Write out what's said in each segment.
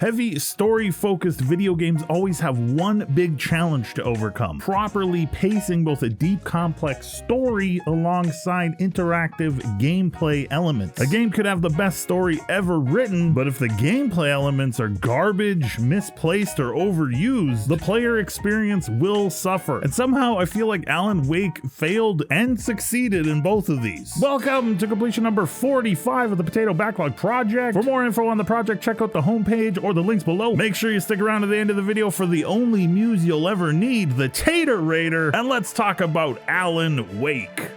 Heavy story-focused video games always have one big challenge to overcome: properly pacing both a deep, complex story alongside interactive gameplay elements. A game could have the best story ever written, but if the gameplay elements are garbage, misplaced, or overused, the player experience will suffer. And somehow I feel like AlanWake failed and succeeded in both of these. Welcome to completion number 45 of the Potato Backlog project. For more info on the project, check out the homepage or the links below. Make sure you stick around to the end of the video for the only news you'll ever need, the Tater Raider, and let's talk about AlanWake.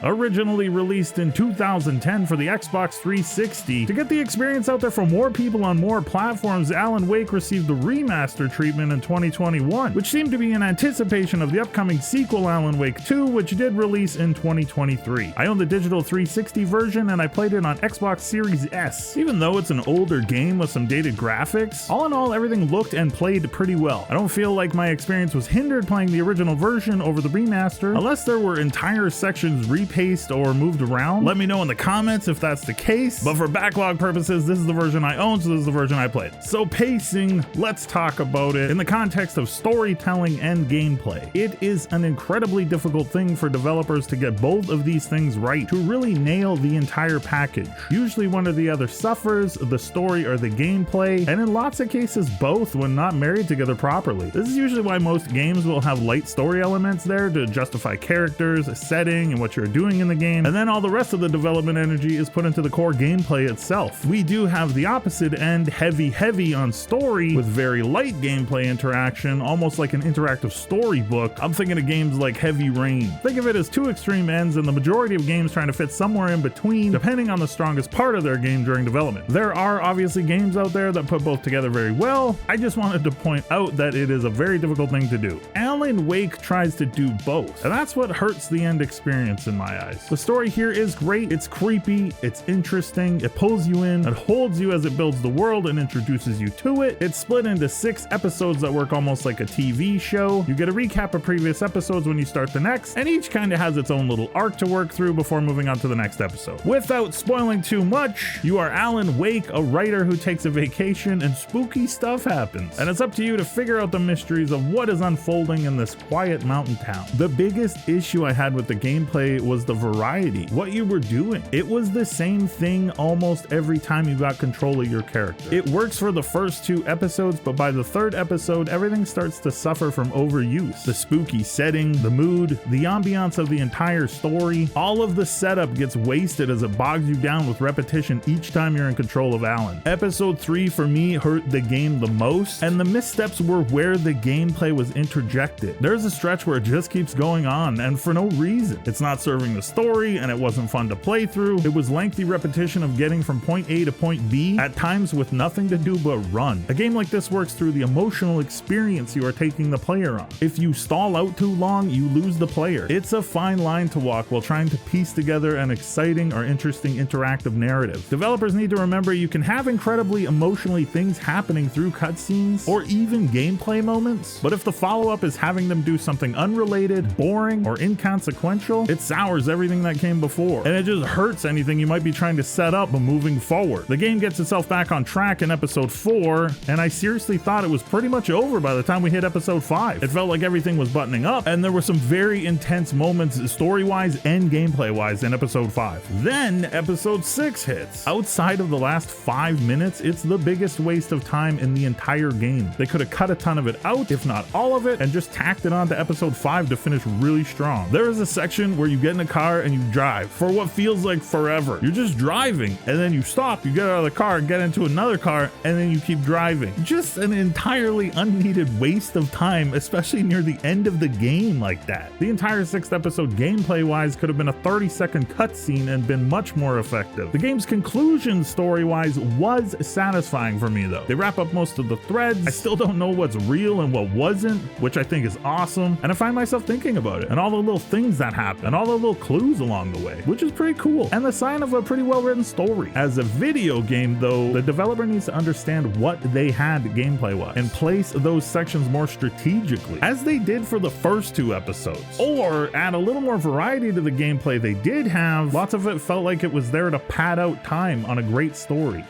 Originally released in 2010 for the Xbox 360, to get the experience out there for more people on more platforms, AlanWake received the remaster treatment in 2021, which seemed to be in anticipation of the upcoming sequel AlanWake 2, which did release in 2023. I own the digital 360 version and I played it on Xbox Series S. Even though it's an older game with some dated graphics, all in all everything looked and played pretty well. I don't feel like my experience was hindered playing the original version over the remaster, unless there were entire sections repaced or moved around. Let me know in the comments if that's the case, but for backlog purposes, this is the version I own, so this is the version I played. So pacing, let's talk about it in the context of storytelling and gameplay. It is an incredibly difficult thing for developers to get both of these things right, to really nail the entire package. Usually one or the other suffers, the story or the gameplay, and in lots of cases both when not married together properly. This is usually why most games will have light story elements there to justify characters, setting, and what you're doing in the game, and then all the rest of the development energy is put into the core gameplay itself. We do have the opposite end, heavy on story with very light gameplay interaction, almost like an interactive storybook. I'm thinking of games like Heavy Rain. Think of it as two extreme ends, and the majority of games trying to fit somewhere in between, depending on the strongest part of their game during development. There are obviously games out there that put both together very well. I just wanted to point out that it is a very difficult thing to do. AlanWake tries to do both, and that's what hurts the end experience in my eyes. The story here is great, it's creepy, it's interesting, it pulls you in, it holds you as it builds the world and introduces you to it. It's split into 6 episodes that work almost like a TV show. You get a recap of previous episodes when you start the next, and each kind of has its own little arc to work through before moving on to the next episode. Without spoiling too much, you are AlanWake, a writer who takes a vacation and spooky stuff happens. And it's up to you to figure out the mysteries of what is unfolding in this quiet mountain town. The biggest issue I had with the gameplay was the variety, what you were doing. It was the same thing almost every time you got control of your character. It works for the first 2 episodes, but by the 3rd episode, everything starts to suffer from overuse. The spooky setting, the mood, the ambiance of the entire story, all of the setup gets wasted as it bogs you down with repetition each time you're in control of Alan. Episode 3 for me hurt the game the most, and the missteps were where the gameplay was interjected. There's a stretch where it just keeps going on, and for no reason. It's not serving the story, and it wasn't fun to play through. It was lengthy repetition of getting from point A to point B, at times with nothing to do but run. A game like this works through the emotional experience you are taking the player on. If you stall out too long, you lose the player. It's a fine line to walk while trying to piece together an exciting or interesting interactive narrative. Developers need to remember you can have incredibly emotionally things happening through cutscenes or even gameplay moments, but if the follow-up is having them do something unrelated, boring, or inconsequential, it sours everything that came before, and it just hurts anything you might be trying to set up moving forward. The game gets itself back on track in episode 4, and I seriously thought it was pretty much over by the time we hit episode 5. It felt like everything was buttoning up, and there were some very intense moments story-wise and gameplay-wise in episode 5. Then episode 6 hits. Outside of the last 5 minutes, it's the biggest waste of time in the entire game. They could have cut a ton of it out, if not all of it, and just tacked it on to episode 5 to finish really strong. There is a section where you get in a car and you drive for what feels like forever. You're just driving, and then you stop, you get out of the car, get into another car, and then you keep driving. Just an entirely unneeded waste of time, especially near the end of the game like that. The entire 6th episode gameplay-wise could have been a 30-second cutscene and been much more effective. The game's conclusion story-wise was satisfying for me though. They wrap up most of the threads. I still don't know what's real and what wasn't, which I think is awesome, and I find myself thinking about it and all the little things that happen and all the little clues along the way, which is pretty cool and the sign of a pretty well-written story. As a video game though, the developer needs to understand what they had gameplay-wise and place those sections more strategically, as they did for the first 2 episodes, or add a little more variety to the gameplay they did have. Lots of it felt like it was there to pad out time on a great story.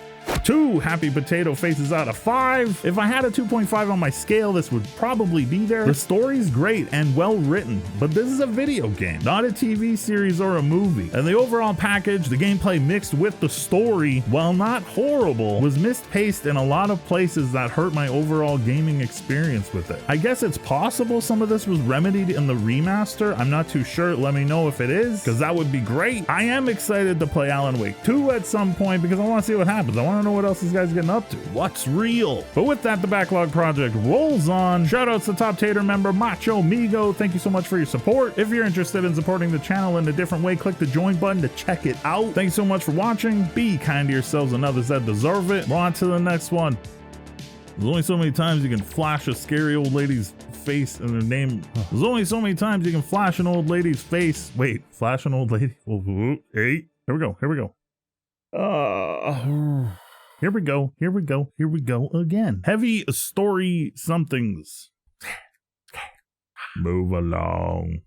2 happy potato faces out of 5. If I had a 2.5 on my scale, this would probably be there. The story's great and well written, but this is a video game, not a TV series or a movie. And the overall package, the gameplay mixed with the story, while not horrible, was mispaced in a lot of places that hurt my overall gaming experience with it. I guess it's possible some of this was remedied in the remaster. I'm not too sure. Let me know if it is, because that would be great. I am excited to play Alan Wake 2 at some point because I want to see what happens. I want to know what else this guy's getting up to. What's real? But with that, the Backlog project rolls on. Shoutouts to Top Tater member Macho Migo. Thank you so much for your support. If you're interested in supporting the channel in a different way, click the join button to check it out. Thanks so much for watching. Be kind to yourselves and others that deserve it. We're on to the next one. There's only so many times you can flash a scary old lady's face and their name. There's only so many times you can flash an old lady's face. Wait, flash an old lady? Hey, here we go. Here we go. Here we go. Here we go. Here we go again. Heavy story somethings. Move along.